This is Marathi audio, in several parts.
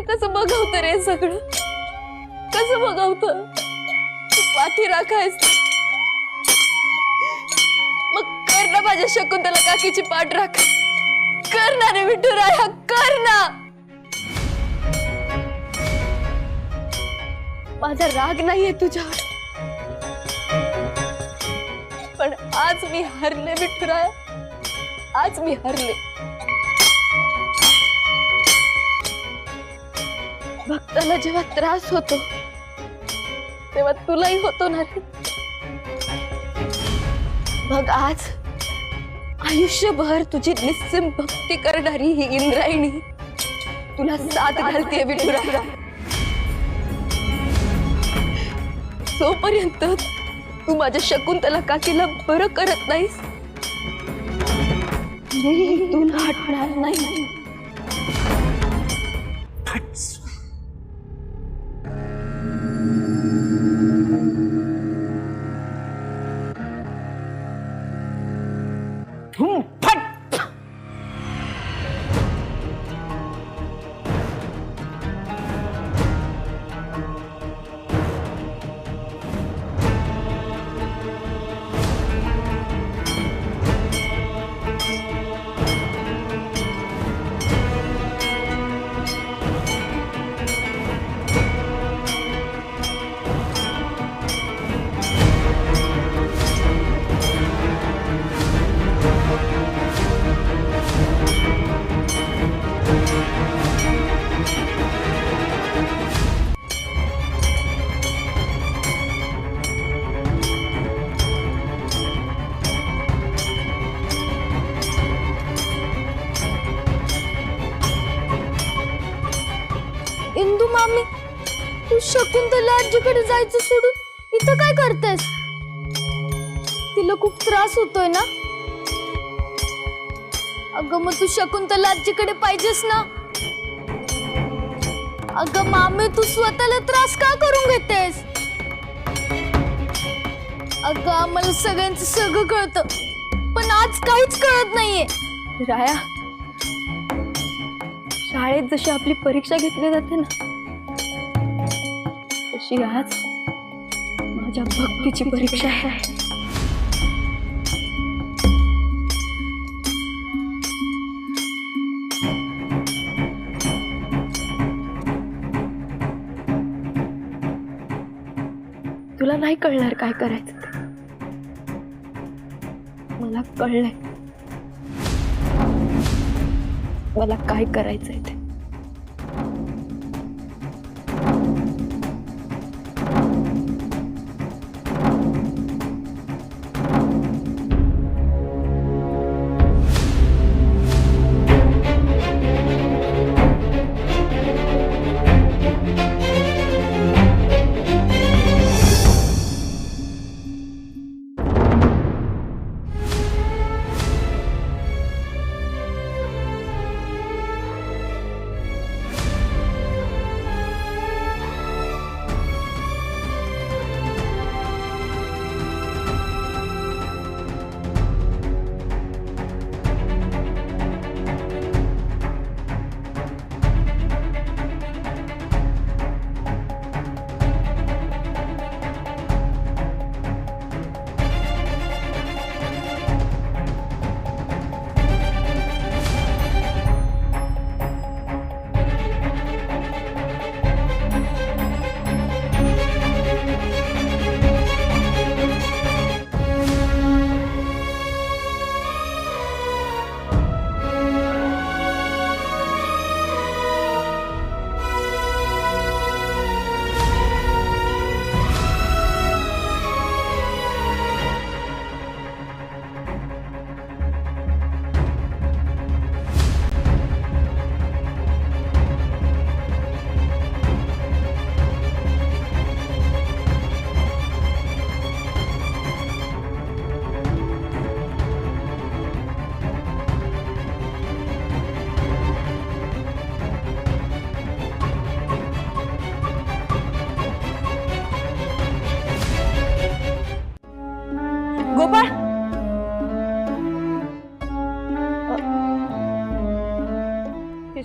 कसं बघवतं रे सगळं, कसं बघवतं? तू पाठी राखायस मग कर ना माझ्या शकुंतला काकीची पाठ राख, कर ना रे विठुराया, कर ना. माझा राग नाहीये तुझ्यावर, पण आज मी हरले विठुराया, आज मी हरले. भक्ताला जेव्हा त्रास होतो तेव्हा तुलाही होतो ना रे. मग आज आयुष्यभर तुझी निस्सीम भक्ती करणारी ही इंद्रायणी तुला साथ घालते विठुराया. जोपर्यंत तू माझ्या शकुंतला काकीला बरं करत नाहीस मी इथून हटणार नाही. इंदू मामी, तू शकुंतला आजीकडे जायचं सोडून इथं काय करतेस? तिला खूप त्रास होतोय ना? अगं मग तू शकुंतला आजीकडे पाहिजेस ना? अगं मामी, तू स्वतःला त्रास का करून घेतेस? अगं आम्हाला सगळ्यांचं सगळं कळतं, पण आज काहीच कळत नाहीये. राया, शाळेत जशी आपली परीक्षा घेतली जाते ना, तशी आज माझ्या भक्तीची परीक्षा आहे. तुला नाही कळणार काय करायचं ते, मला कळलंय मला काय करायचंय ते.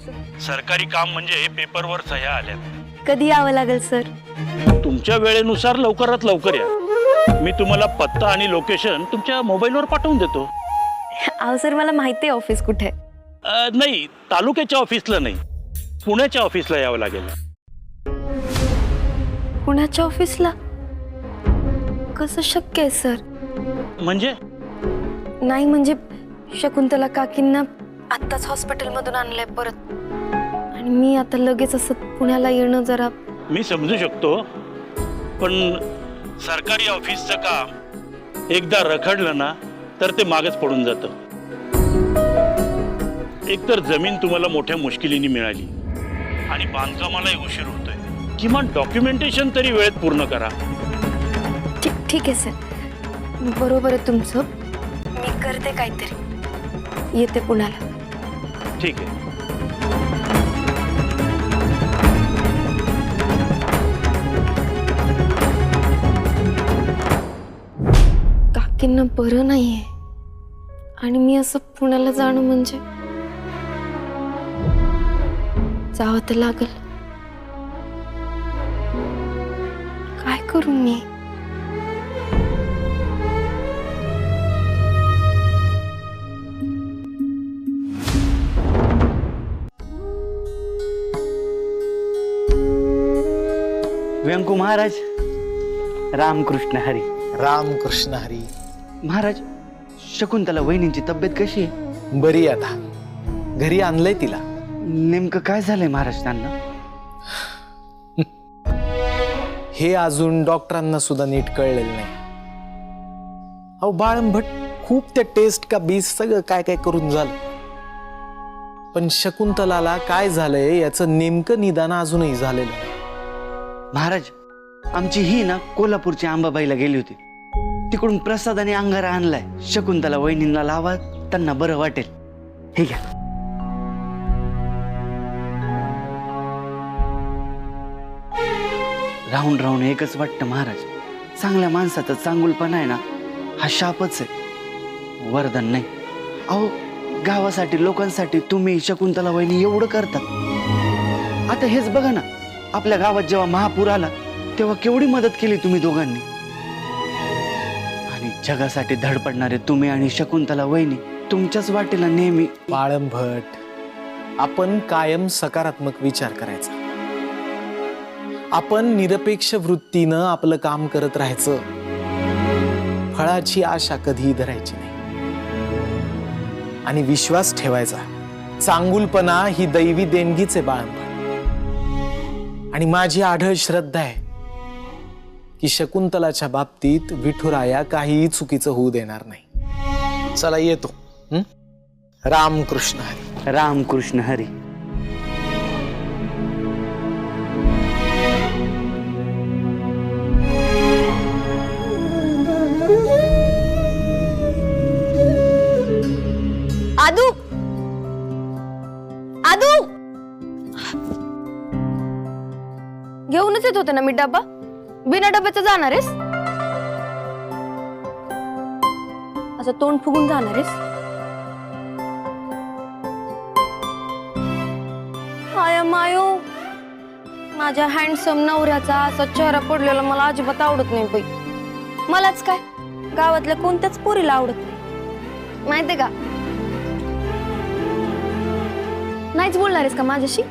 ऑफिसात? सरकारी काम म्हणजे पेपरवर सह्या आल्या. कधी यावं लागेल सर? तुमच्या वेळेनुसार लवकरात लवकर या. मी तुम्हाला पत्ता आणि लोकेशन तुमच्या मोबाईलवर पाठवून देतो. अहो सर, मला माहिती आहे ऑफिस कुठे आहे. नाही, तालुक्याच्या ऑफिसला नाही, पुण्याच्या ऑफिसला यावं लागेल. पुण्याच्या ऑफिसला? कसं शक्य आहे सर? म्हणजे नाही म्हणजे शकुंतला काकींना आत्ताच हॉस्पिटलमधून आणलंय परत, आणि मी आता लगेच असं पुण्याला येणं जरा. मी समजू शकतो, पण सरकारी ऑफिसचं काम एकदा रखडलं ना तर ते मागच पडून जातं. एकतर जमीन तुम्हाला मोठ्या मुश्किलीने मिळाली आणि बांधकामालाही उशीर होतोय. किमान डॉक्युमेंटेशन तरी वेळेत पूर्ण करा. ठीक आहे सर, बरोबर आहे तुमचं. मी करते काहीतरी, येते पुण्याला. ठीक आहे. काकींना बरं नाहीये आणि मी असं पुण्याला जाणं म्हणजे जावं तर लागल. काय करू मी? व्यंकू महाराज, रामकृष्ण हरी. रामकृष्ण हरी. महाराज, शकुंतला वहिनींची तब्येत कशी आहे? बरी आता, घरी आणलंय तिला. नेमकं काय झालंय महाराज त्यांना? हे अजून डॉक्टरांना सुद्धा नीट कळलेलं नाही. अहो बाळंभट खूप त्या टेस्ट का बीस सगळं काय काय करून झालं, पण शकुंतलाला काय झालंय याचं नेमकं निदान अजूनही झालेलं नाही. महाराज, आमची ही ना कोल्हापूरची अंबाबाईला गेली होती. तिकडून प्रसादाने अंगारा आणलाय. शकुंतला वहिनींना लावा, त्यांना बरं वाटेल. हे घ्या. राहून राहून एकच वाटतं महाराज, चांगल्या माणसाचा चांगुलपणा आहे ना हा शापच आहे, वरदान नाही. अहो गावासाठी लोकांसाठी तुम्ही शकुंतला वहिनी एवढं करतात. आता हेच बघा ना, आपल्या गावात जेव्हा महापूर आला तेव्हा केवढी मदत केली तुम्ही दोघांनी. आणि जगासाठी धडपडणारे तुम्ही आणि शकुंतला वहिनी तुमच्याच वाटेला नेहमी. बाळंभट, आपण कायम सकारात्मक विचार करायचा. आपण निरपेक्ष वृत्तीनं आपलं काम करत राहायचं. फळाची आशा कधीही धरायची नाही आणि विश्वास ठेवायचा. चांगुलपणा ही दैवी देणगीच आहे बाळंभट. आणि माझी आढळ श्रद्धा आहे की शकुंतलाच्या बाबतीत विठुराया काहीही चुकीचं होऊ देणार नाही. चला येतो. रामकृष्ण हरी. रामकृष्ण हरी. आदू, आदू, घेऊनच येत होते ना मी डबा. बिना डब्याचं जाणार आहेस? असं तोंड फुगून जाणार आहेस? हाय मायो, माझ्या हँडसम नवऱ्याचा असा चेहरा पडलेला मला अजिबात आवडत नाही बाई. मलाच काय, गावातल्या कोणत्याच पोरीला आवडत नाही, माहितीये का? नाहीच बोलणार आहेस का माझ्याशी?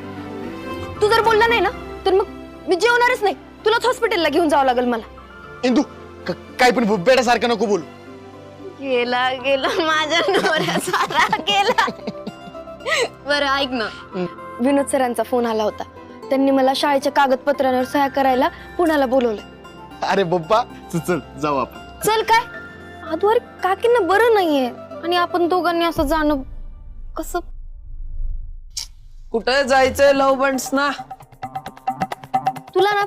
तू जर बोलला नाही ना तर मग मी जेवणारच नाही. तुलाच हॉस्पिटलला घेऊन जावं लागेल मला. इंदू, काय पण बेटासारखं नको बोलू. गेला गेला माझ्या नवऱ्याचा गेला. बरं ऐक ना, विनोद सरांचा फोन आला होता. त्यांनी मला शाळेच्या कागदपत्रांवर सह्या करायला पुण्याला बोलवलंय. अरे बाप्पा, चल जाऊ आपण. चल काय? आदवारी काकींना बरं नाहीये आणि आपण दोघांनी असं जाणं कसं? कुठे जायचंय लव बंड्स ना? तुला ना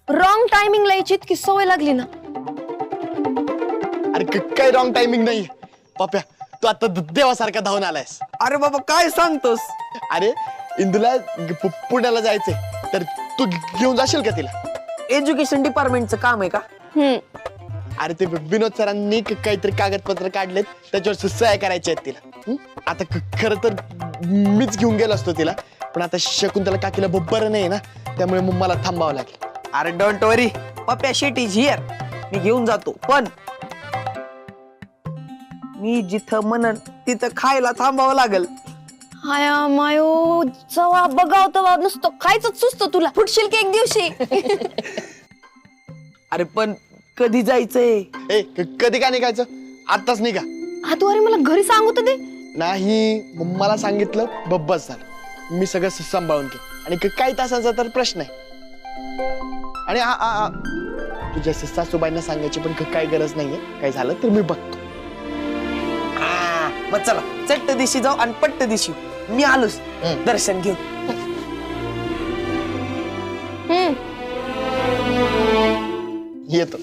रॉंग टायमिंगला यायची इतकी सवय लागली ना. अरे काय रॉंग टायमिंग नाही पाप्या, तू आता देवासारखा धावून आलायस. अरे बाबा काय सांगतोस? अरे इंदूला पुण्याला जायचंय, तर तू घेऊन जाशील का तिला? एज्युकेशन डिपार्टमेंटचं काम आहे का? अरे ते विनोद सरांनी काहीतरी कागदपत्र काढलेत, त्याच्यावर सह्या करायच्या आहेत तिला. आता खरं तर मीच घेऊन गेलो असतो तिला, पण आता शकुंतला काकीला बरं नाही ना, त्यामुळे मग मला थांबावं लागेल. अरे don't worry, Pappya Shet is here. मी घेऊन जातो, पण मी जिथं म्हणन तिथं खायला थांबावं लागल. हाया मायो, जवा बघाव तेव्हा नुसतं खायचंच सुचतं तुला. फुटशील की एक दिवशी. अरे पण कधी जायचंय? कधी का निघायचं? आत्ताच निघा. तू अरे मला घरी सांगू तर दे. नाही, मग मला सांगितलं बस झालं. मी सगळं सांभाळून घे. आणि काही तासांचा तर प्रश्न आहे. आणि तुझ्या सासूबाईंना सांगायची पण काही गरज नाहीये. काय झालं तर मी बघतो. मग चला चट्ट दिशी जाऊ आणि पट्ट दिशी. मी आलोच दर्शन घेऊ. येतो.